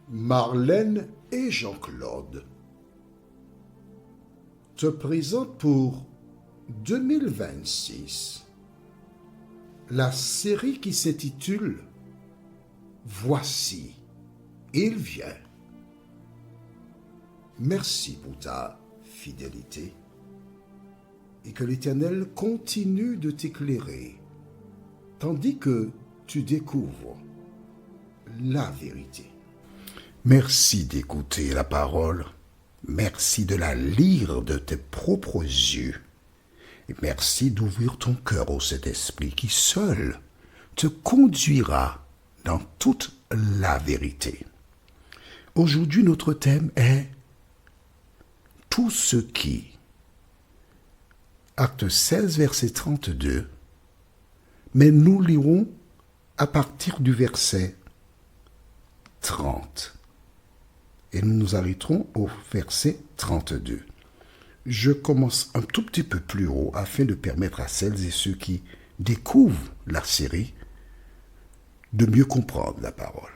Marlène et Jean-Claude te présentent pour 2026 la série qui s'intitule « Voici, il vient ». Merci pour ta fidélité et que l'Éternel continue de t'éclairer tandis que tu découvres la vérité. Merci d'écouter la parole, merci de la lire de tes propres yeux et merci d'ouvrir ton cœur au Saint-Esprit qui seul te conduira dans toute la vérité. Aujourd'hui, notre thème est tout ce qui, Acte 16, verset 32, mais nous lirons à partir du verset 30. Et nous nous arrêterons au verset 32. Je commence un tout petit peu plus haut afin de permettre à celles et ceux qui découvrent la série de mieux comprendre la parole.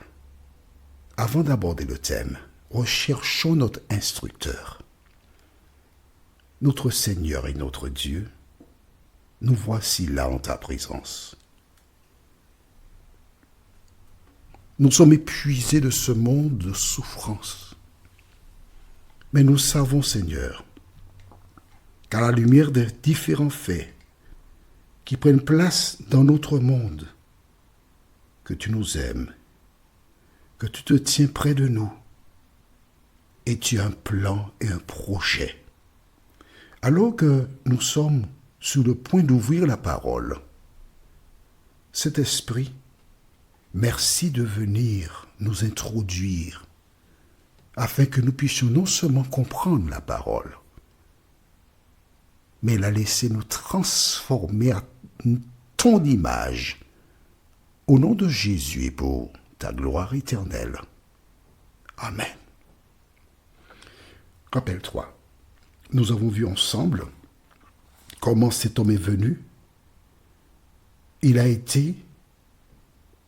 Avant d'aborder le thème, recherchons notre instructeur. Notre Seigneur et notre Dieu, nous voici là en ta présence. Nous sommes épuisés de ce monde de souffrance. Mais nous savons, Seigneur, qu'à la lumière des différents faits qui prennent place dans notre monde, que tu nous aimes, que tu te tiens près de nous et tu as un plan et un projet. Alors que nous sommes sur le point d'ouvrir la parole, cet esprit, merci de venir nous introduire afin que nous puissions non seulement comprendre la parole, mais la laisser nous transformer à ton image au nom de Jésus et pour ta gloire éternelle. Amen. Rappelle-toi, nous avons vu ensemble comment cet homme est venu. Il a été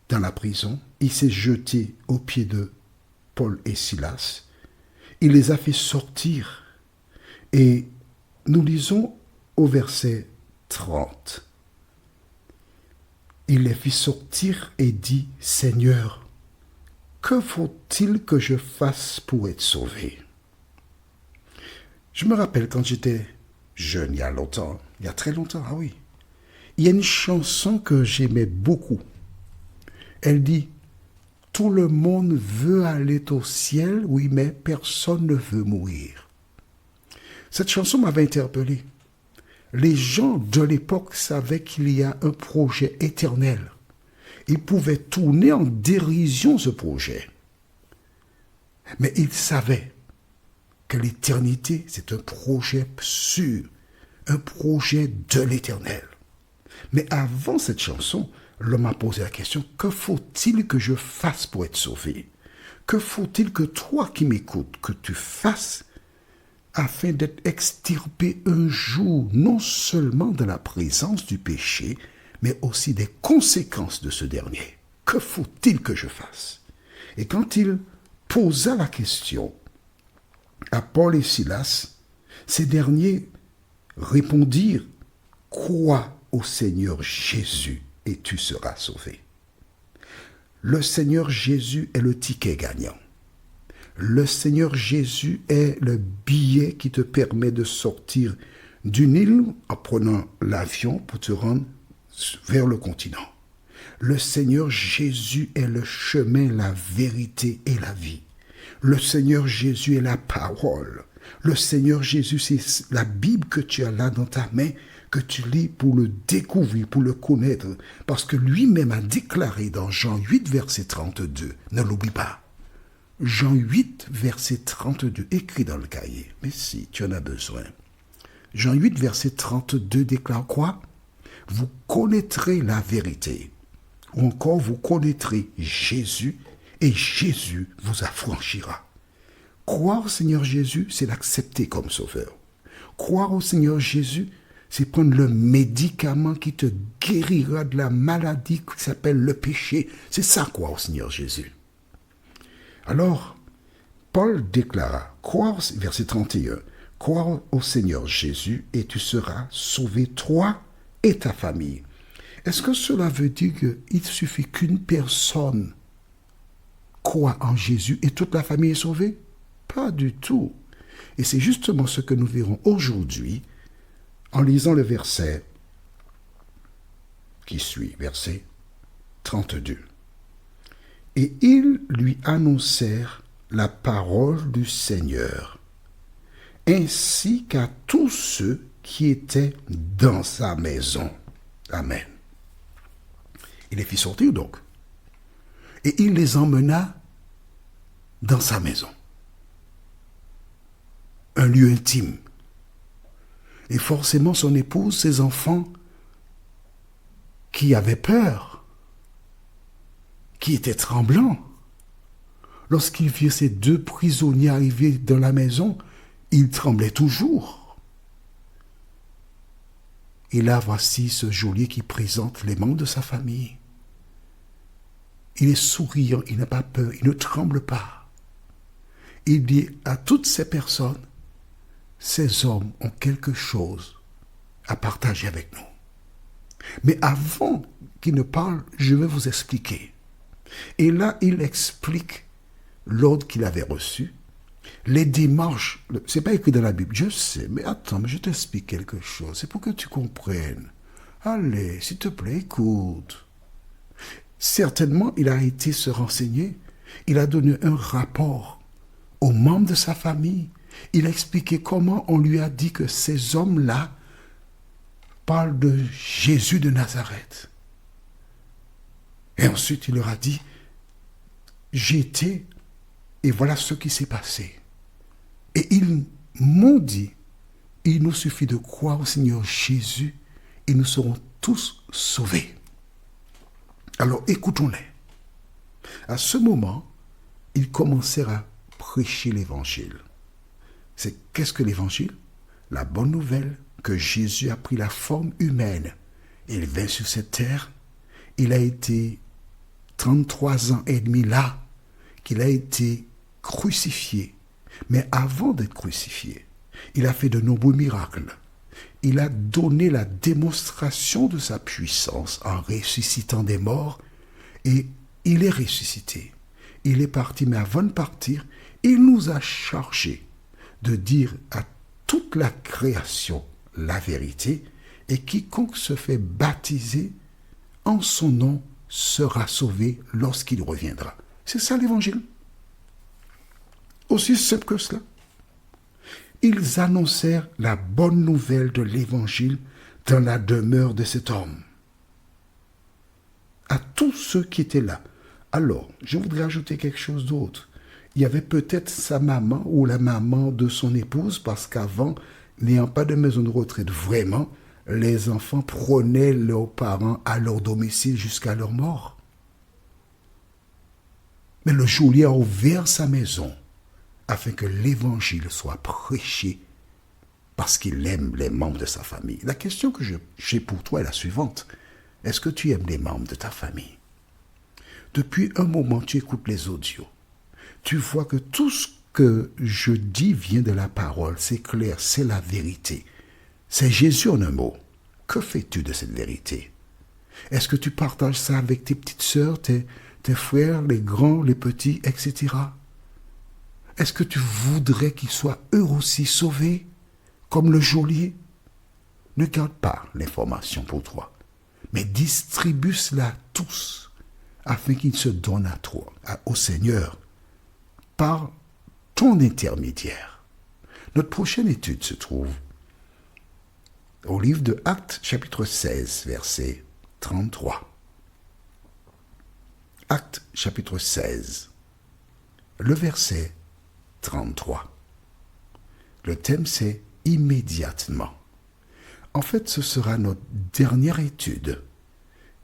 dans la prison, il s'est jeté aux pieds de Paul et Silas. Il les a fait sortir. Et nous lisons au verset 30. Il les fit sortir et dit, « Seigneur, que faut-il que je fasse pour être sauvé ?» Je me rappelle quand j'étais jeune, il y a longtemps, il y a très longtemps, ah oui. Il y a une chanson que j'aimais beaucoup. Elle dit, « Tout le monde veut aller au ciel, oui, mais personne ne veut mourir. » Cette chanson m'avait interpellé. Les gens de l'époque savaient qu'il y a un projet éternel. Ils pouvaient tourner en dérision ce projet. Mais ils savaient que l'éternité, c'est un projet sûr, un projet de l'éternel. Mais avant cette chanson, l'homme a posé la question, que faut-il que je fasse pour être sauvé? Que faut-il que toi qui m'écoutes, que tu fasses afin d'être extirpé un jour, non seulement de la présence du péché, mais aussi des conséquences de ce dernier? Que faut-il que je fasse? Et quand il posa la question à Paul et Silas, ces derniers répondirent, « Crois au Seigneur Jésus et tu seras sauvé. » Le Seigneur Jésus est le ticket gagnant. Le Seigneur Jésus est le billet qui te permet de sortir d'une île en prenant l'avion pour te rendre vers le continent. Le Seigneur Jésus est le chemin, la vérité et la vie. Le Seigneur Jésus est la parole. Le Seigneur Jésus, c'est la Bible que tu as là dans ta main, que tu lis pour le découvrir, pour le connaître. Parce que lui-même a déclaré dans Jean 8, verset 32, ne l'oublie pas. Jean 8, verset 32, écrit dans le cahier. Mais si, tu en as besoin. Jean 8, verset 32 déclare quoi? Vous connaîtrez la vérité. Ou encore, vous connaîtrez Jésus et Jésus vous affranchira. Croire au Seigneur Jésus, c'est l'accepter comme sauveur. Croire au Seigneur Jésus, c'est prendre le médicament qui te guérira de la maladie qui s'appelle le péché. C'est ça, croire au Seigneur Jésus. Alors, Paul déclara, verset 31, crois au Seigneur Jésus et tu seras sauvé, toi et ta famille. Est-ce que cela veut dire qu'il suffit qu'une personne croit en Jésus et toute la famille est sauvée? Pas du tout. Et c'est justement ce que nous verrons aujourd'hui en lisant le verset qui suit, verset 32. Et ils lui annoncèrent la parole du Seigneur, ainsi qu'à tous ceux qui étaient dans sa maison. Amen. Il les fit sortir donc. Et il les emmena dans sa maison. Un lieu intime. Et forcément, son épouse, ses enfants, qui avaient peur, qui étaient tremblants, lorsqu'ils virent ces deux prisonniers arriver dans la maison, ils tremblaient toujours. Et là, voici ce geôlier qui présente les membres de sa famille. Il est souriant, il n'a pas peur, il ne tremble pas. Il dit à toutes ces personnes, ces hommes ont quelque chose à partager avec nous. Mais avant qu'il ne parle, je vais vous expliquer. Et là, il explique l'ordre qu'il avait reçu, les démarches. C'est pas écrit dans la Bible, je sais, mais attends, mais je t'explique quelque chose. C'est pour que tu comprennes. Allez, s'il te plaît, écoute. Certainement, il a été se renseigner. Il a donné un rapport aux membres de sa famille. Il a expliqué comment on lui a dit que ces hommes-là parlent de Jésus de Nazareth. Et ensuite, il leur a dit, j'ai été, et voilà ce qui s'est passé. Et ils m'ont dit, il nous suffit de croire au Seigneur Jésus et nous serons tous sauvés. Alors écoutons-les. À ce moment, ils commencèrent à prêcher l'évangile. Qu'est-ce que l'évangile? La bonne nouvelle que Jésus a pris la forme humaine. Il vint sur cette terre. Il a été 33 ans et demi là, qu'il a été crucifié. Mais avant d'être crucifié, il a fait de nombreux miracles. Il a donné la démonstration de sa puissance en ressuscitant des morts et il est ressuscité. Il est parti, mais avant de partir, il nous a chargés de dire à toute la création la vérité et quiconque se fait baptiser en son nom sera sauvé lorsqu'il reviendra. C'est ça l'évangile. Aussi simple que cela. Ils annoncèrent la bonne nouvelle de l'évangile dans la demeure de cet homme. À tous ceux qui étaient là. Alors, je voudrais ajouter quelque chose d'autre. Il y avait peut-être sa maman ou la maman de son épouse, parce qu'avant, n'ayant pas de maison de retraite, vraiment, les enfants prenaient leurs parents à leur domicile jusqu'à leur mort. Mais le geôlier a ouvert sa maison afin que l'évangile soit prêché parce qu'il aime les membres de sa famille. La question que j'ai pour toi est la suivante. Est-ce que tu aimes les membres de ta famille? Depuis un moment, tu écoutes les audios. Tu vois que tout ce que je dis vient de la parole. C'est clair, c'est la vérité. C'est Jésus en un mot. Que fais-tu de cette vérité? Est-ce que tu partages ça avec tes petites sœurs, tes frères, les grands, les petits, etc.? Est-ce que tu voudrais qu'ils soient eux aussi sauvés, comme le geôlier? Ne garde pas l'information pour toi, mais distribue cela à tous, afin qu'ils se donnent à toi, au Seigneur, par ton intermédiaire. Notre prochaine étude se trouve au livre de Actes, chapitre 16, verset 33. Actes, chapitre 16, le verset 33. Le thème, c'est « Immédiatement ». En fait, ce sera notre dernière étude.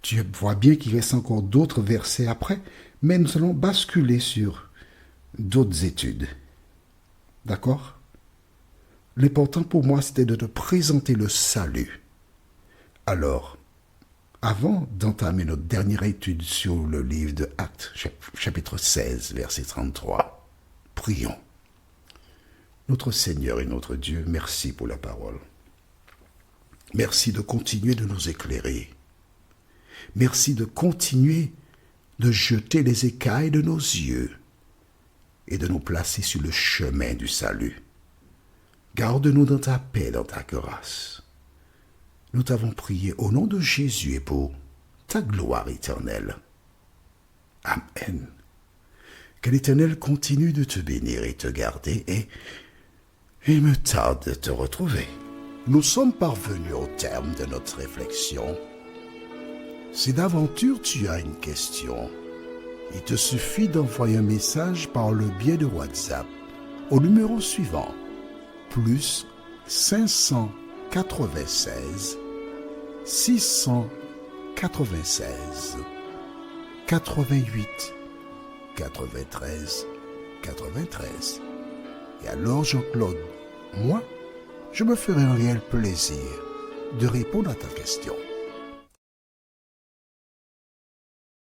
Tu vois bien qu'il reste encore d'autres versets après, mais nous allons basculer sur d'autres études. D'accord? L'important pour moi, c'était de te présenter le salut. Alors, avant d'entamer notre dernière étude sur le livre de Actes, chapitre 16, verset 33, prions. Notre Seigneur et notre Dieu, merci pour la parole. Merci de continuer de nous éclairer. Merci de continuer de jeter les écailles de nos yeux et de nous placer sur le chemin du salut. Garde-nous dans ta paix, dans ta grâce. Nous t'avons prié au nom de Jésus et pour ta gloire éternelle. Amen. Que l'Éternel continue de te bénir et te garder et il me tarde de te retrouver. Nous sommes parvenus au terme de notre réflexion. Si d'aventure tu as une question, il te suffit d'envoyer un message par le biais de WhatsApp au numéro suivant, plus 596 696 88 93 93. Et alors Jean-Claude, moi, je me ferai un réel plaisir de répondre à ta question.